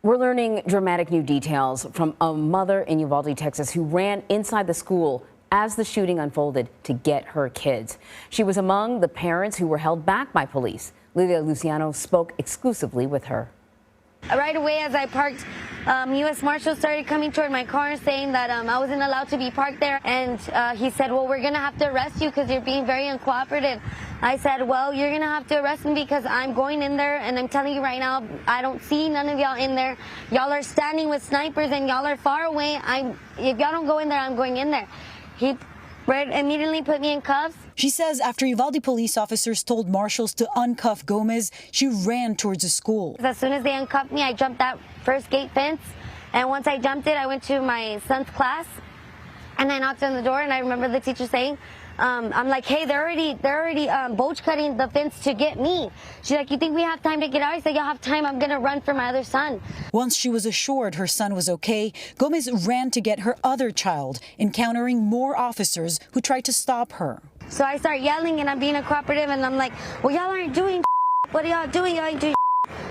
We're learning dramatic new details from a mother in Uvalde, Texas, who ran inside the school as the shooting unfolded to get her kids. She was among the parents who were held back by police. Lilia Luciano spoke exclusively with her. Right away, as I parked, U.S. Marshals started coming toward my car saying that I wasn't allowed to be parked there. And he said, well, we're going to have to arrest you because you're being very uncooperative. I said, well, you're going to have to arrest me because I'm going in there, and I'm telling you right now, I don't see none of y'all in there. Y'all are standing with snipers, and y'all are far away. If y'all don't go in there, I'm going in there. He immediately put me in cuffs. She says after Uvalde police officers told marshals to uncuff Gomez, she ran towards the school. As soon as they uncuffed me, I jumped that first gate fence. And once I jumped it, I went to my son's class, and I knocked on the door, and I remember the teacher saying, I'm like, hey, they're already bulge cutting the fence to get me. She's like, you think we have time to get out? I said, y'all have time. I'm going to run for my other son. Once she was assured her son was okay, Gomez ran to get her other child, encountering more officers who tried to stop her. So I start yelling, and I'm being cooperative, and I'm like, well, y'all aren't doing what are y'all doing? Y'all ain't doing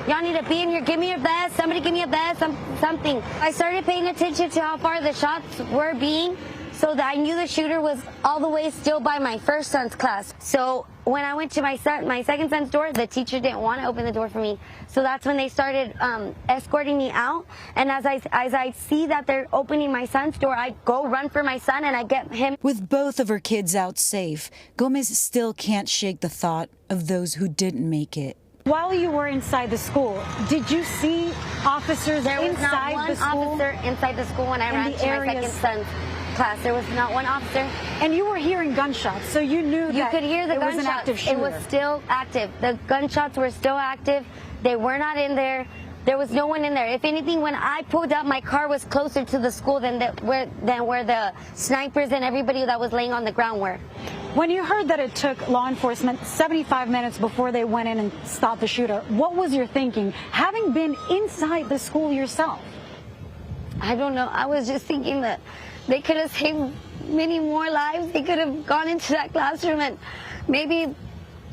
y'all need to be in here. Give me your vest. Somebody give me a vest, something. I started paying attention to how far the shots were being, so that I knew the shooter was all the way still by my first son's class. So when I went to my second son's door, the teacher didn't want to open the door for me. So that's when they started escorting me out. And as I see that they're opening my son's door, I go run for my son, and I get him. With both of her kids out safe, Gomez still can't shake the thought of those who didn't make it. While you were inside the school, did you see officers there was inside not the school? one officer inside the school when I ran to my second son's class. There was not one officer. And you were hearing gunshots, so you knew you could hear the it gunshots. was an active shooter. It was still active. The gunshots were still active. They were not in there. There was no one in there. If anything, when I pulled up, my car was closer to the school than where the snipers and everybody that was laying on the ground were. When you heard that it took law enforcement 75 minutes before they went in and stopped the shooter, what was your thinking, having been inside the school yourself? I don't know. I was just thinking that they could have saved many more lives. They could have gone into that classroom, and maybe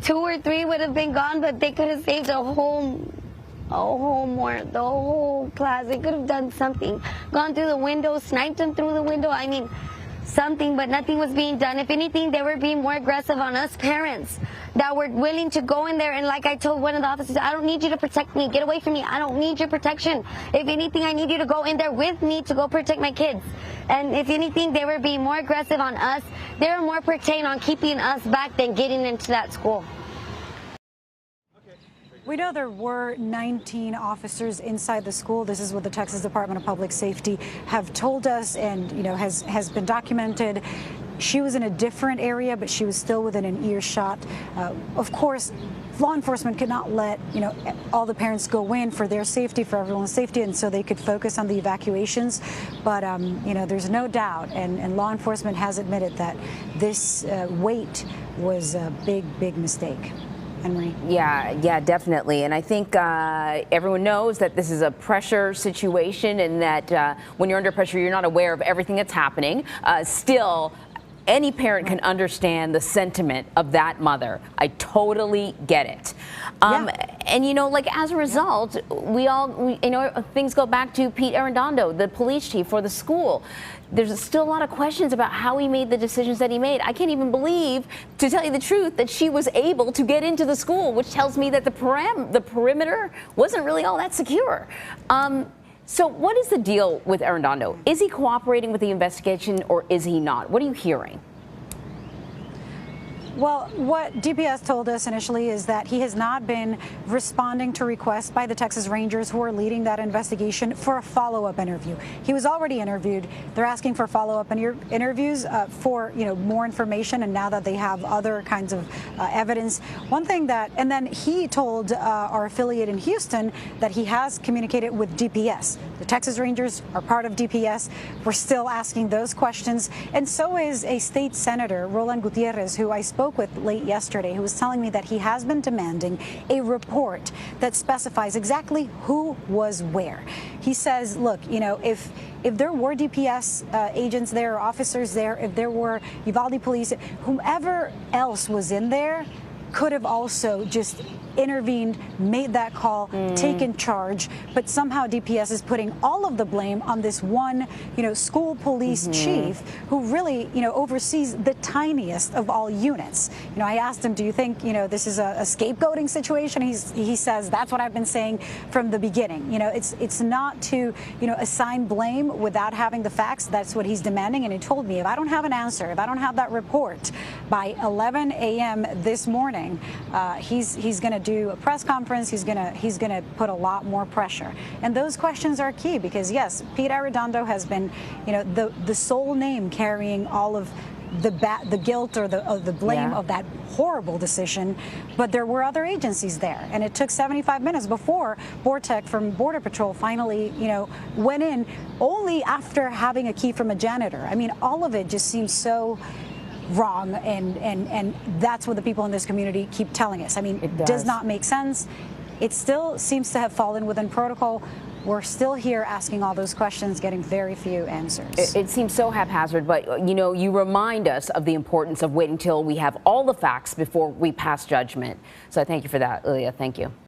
2 or 3 would have been gone, but they could have saved the whole class. They could have done something. Gone through the window, sniped them through the window. I mean, something, but nothing was being done. If anything, they were being more aggressive on us parents that were willing to go in there. And like I told one of the officers, I don't need you to protect me. Get away from me. I don't need your protection. If anything, I need you to go in there with me to go protect my kids. And if anything, they were being more aggressive on us. They were more pertained on keeping us back than getting into that school. We know there were 19 officers inside the school. This is what the Texas Department of Public Safety have told us, and has been documented. She was in a different area, but she was still within an earshot. Of course, law enforcement could not let all the parents go in for their safety, for everyone's safety, and so they could focus on the evacuations. But there's no doubt, and law enforcement has admitted that this wait was a big mistake. Henry. Yeah, definitely. And I think everyone knows that this is a pressure situation, and that when you're under pressure, you're not aware of everything that's happening. Still, any parent can understand the sentiment of that mother. I totally get it. And as a result, things go back to Pete Arredondo, the police chief for the school. There's still a lot of questions about how he made the decisions that he made. I can't even believe, to tell you the truth, that she was able to get into the school, which tells me that the perimeter wasn't really all that secure. So what is the deal with Arredondo? Is he cooperating with the investigation, or is he not? What are you hearing? Well, what DPS told us initially is that he has not been responding to requests by the Texas Rangers who are leading that investigation for a follow-up interview. He was already interviewed. They're asking for follow-up interviews for more information, and now that they have other kinds of evidence. One thing and then he told our affiliate in Houston that he has communicated with DPS. The Texas Rangers are part of DPS. We're still asking those questions, and so is a state senator, Roland Gutierrez, who I spoke with late yesterday, who was telling me that he has been demanding a report that specifies exactly who was where. He says, look, if there were DPS agents there, officers there, if there were Uvalde police, whomever else was in there, could have also just intervened, made that call, taken charge, but somehow DPS is putting all of the blame on this one, school police chief who really, oversees the tiniest of all units. I asked him, do you think, this is a scapegoating situation? He says, that's what I've been saying from the beginning. It's not to, assign blame without having the facts. That's what he's demanding. And he told me, if I don't have an answer, if I don't have that report by 11 a.m. this morning, he's going to do a press conference. He's going to put a lot more pressure. And those questions are key because, yes, Pete Arredondo has been, the sole name carrying all of the guilt or the blame of that horrible decision, but there were other agencies there, and it took 75 minutes before Bortek from Border Patrol finally, went in, only after having a key from a janitor. I mean, all of it just seems so wrong, and that's what the people in this community keep telling us. I mean, it does not make sense. It still seems to have fallen within protocol. We're still here asking all those questions, getting very few answers. It seems so haphazard, but you remind us of the importance of waiting till we have all the facts before we pass judgment. So I thank you for that, Lilia. Thank you.